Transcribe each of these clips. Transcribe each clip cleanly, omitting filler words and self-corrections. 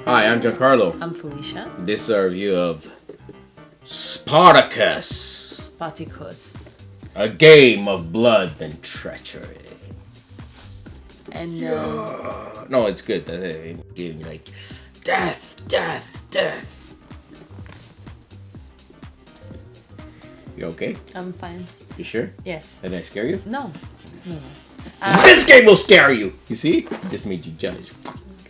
Hi, I'm Giancarlo. I'm Felicia. This is our review of Spartacus. Spartacus. A game of blood and treachery. And No, it's good. Giving like death. You okay? I'm fine. You sure? Yes. Did I scare you? No. This game will scare you. You see? It just made you jealous.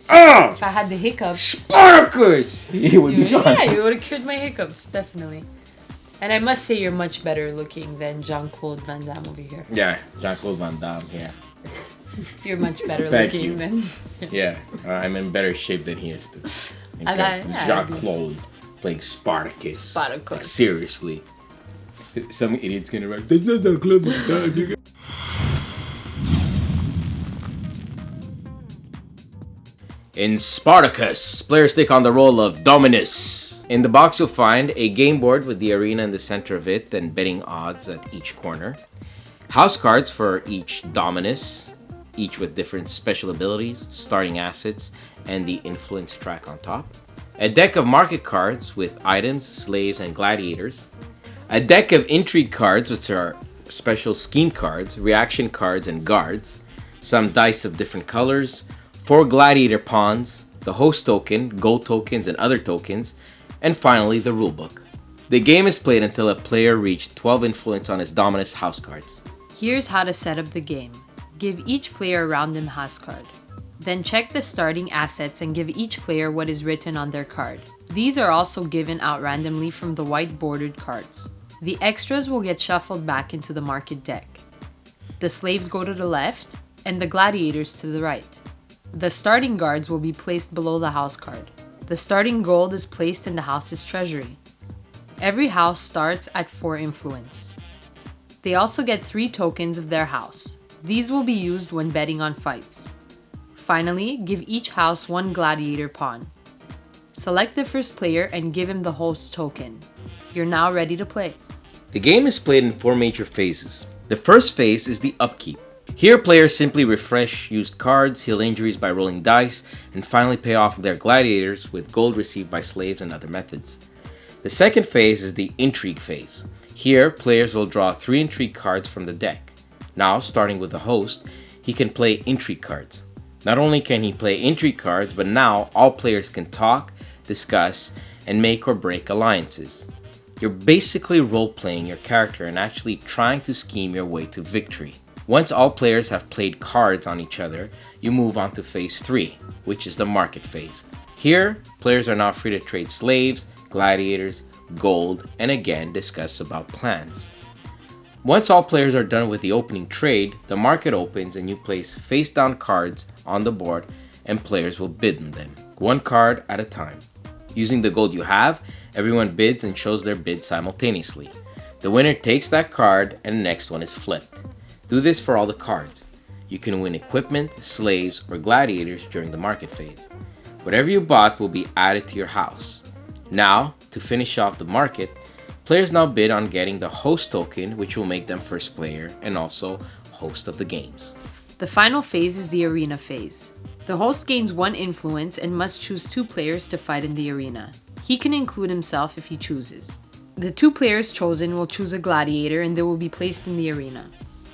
If I had the hiccups, Spartacus! He would be gone. yeah, you would have cured my hiccups, definitely. And I must say, you're much better looking than Jean-Claude Van Damme over here. Yeah, Jean-Claude Van Damme. Yeah. You're much better Thank looking you. than. Yeah, I'm in better shape than he is too. I agree. Jean-Claude playing Spartacus. Spartacus. Like, seriously. Some idiot's gonna write, that's not the club of God. In Spartacus, players take on the role of Dominus. In the box you'll find a game board with the arena in the center of it and betting odds at each corner. House cards for each Dominus, each with different special abilities, starting assets, and the influence track on top. A deck of market cards with items, slaves, and gladiators. A deck of intrigue cards, which are special scheme cards, reaction cards, and guards. Some dice of different colors. 4 gladiator pawns, the host token, gold tokens, and other tokens. And finally, the rulebook. The game is played until a player reached 12 influence on his Dominus house cards. Here's how to set up the game. Give each player a random house card. Then check the starting assets and give each player what is written on their card. These are also given out randomly from the white bordered cards. The extras will get shuffled back into the market deck. The slaves go to the left and the gladiators to the right. The starting guards will be placed below the house card. The starting gold is placed in the house's treasury. Every house starts at 4 influence. They also get 3 tokens of their house. These will be used when betting on fights. Finally, give each house 1 gladiator pawn. Select the first player and give him the host token. You're now ready to play. The game is played in 4 major phases. The first phase is the Upkeep. Here, players simply refresh used cards, heal injuries by rolling dice, and finally pay off their gladiators with gold received by slaves and other methods. The second phase is the Intrigue Phase. Here, players will draw 3 intrigue cards from the deck. Now, starting with the host, he can play intrigue cards. Not only can he play intrigue cards, but now all players can talk, discuss, and make or break alliances. You're basically role-playing your character and actually trying to scheme your way to victory. Once all players have played cards on each other, you move on to Phase 3, which is the Market Phase. Here, players are now free to trade slaves, gladiators, gold, and again discuss about plans. Once all players are done with the opening trade, the market opens and you place face-down cards on the board and players will bid on them, 1 card at a time. Using the gold you have, everyone bids and shows their bid simultaneously. The winner takes that card and the next one is flipped. Do this for all the cards. You can win equipment, slaves, or gladiators during the market phase. Whatever you bought will be added to your house. Now, to finish off the market, players now bid on getting the host token, which will make them first player and also host of the games. The final phase is the arena phase. The host gains 1 influence and must choose 2 players to fight in the arena. He can include himself if he chooses. The 2 players chosen will choose a gladiator and they will be placed in the arena.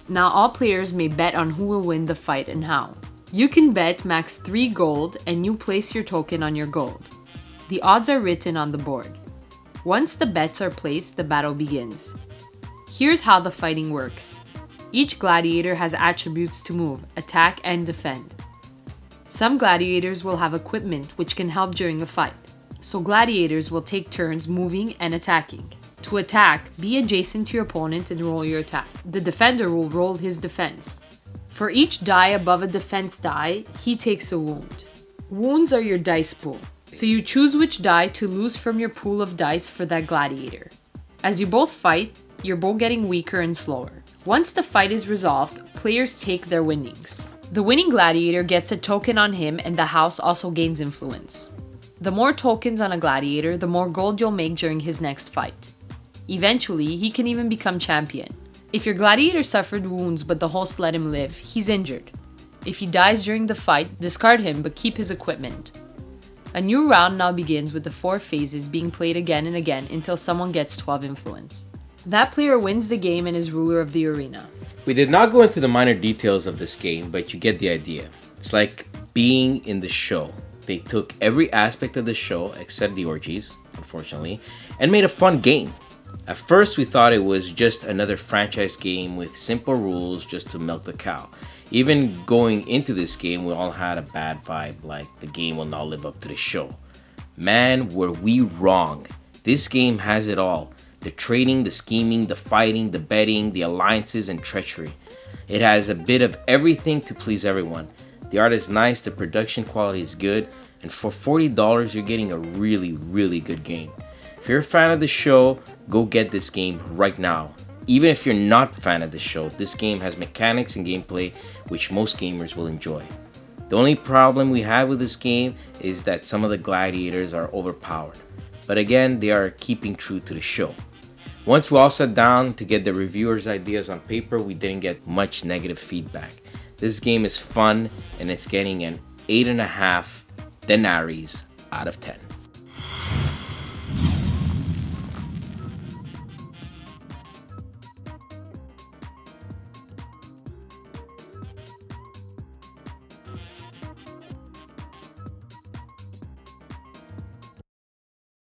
Now all players may bet on who will win the fight and how. You can bet max 3 gold and you place your token on your gold. The odds are written on the board. Once the bets are placed, the battle begins. Here's how the fighting works. Each gladiator has attributes to move, attack, and defend. Some gladiators will have equipment which can help during a fight. So gladiators will take turns moving and attacking. To attack, be adjacent to your opponent and roll your attack. The defender will roll his defense. For each die above a defense die, he takes a wound. Wounds are your dice pool, so you choose which die to lose from your pool of dice for that gladiator. As you both fight, you're both getting weaker and slower. Once the fight is resolved, players take their winnings. The winning gladiator gets a token on him and the house also gains influence. The more tokens on a gladiator, the more gold you'll make during his next fight. Eventually, he can even become champion. If your gladiator suffered wounds but the host let him live, he's injured. If he dies during the fight, discard him but keep his equipment. A new round now begins with the 4 phases being played again and again until someone gets 12 influence. That player wins the game and is ruler of the arena. We did not go into the minor details of this game, but you get the idea. It's like being in the show. They took every aspect of the show, except the orgies, unfortunately, and made a fun game. At first, we thought it was just another franchise game with simple rules just to milk the cow. Even going into this game, we all had a bad vibe, like the game will not live up to the show. Man, were we wrong. This game has it all. The trading, the scheming, the fighting, the betting, the alliances, and treachery. It has a bit of everything to please everyone. The art is nice, the production quality is good, and for $40, you're getting a really, really good game. If you're a fan of the show, go get this game right now. Even if you're not a fan of the show, this game has mechanics and gameplay which most gamers will enjoy. The only problem we have with this game is that some of the gladiators are overpowered. But again, they are keeping true to the show. Once we all sat down to get the reviewers' ideas on paper, we didn't get much negative feedback. This game is fun and it's getting an 8.5 denarii out of 10.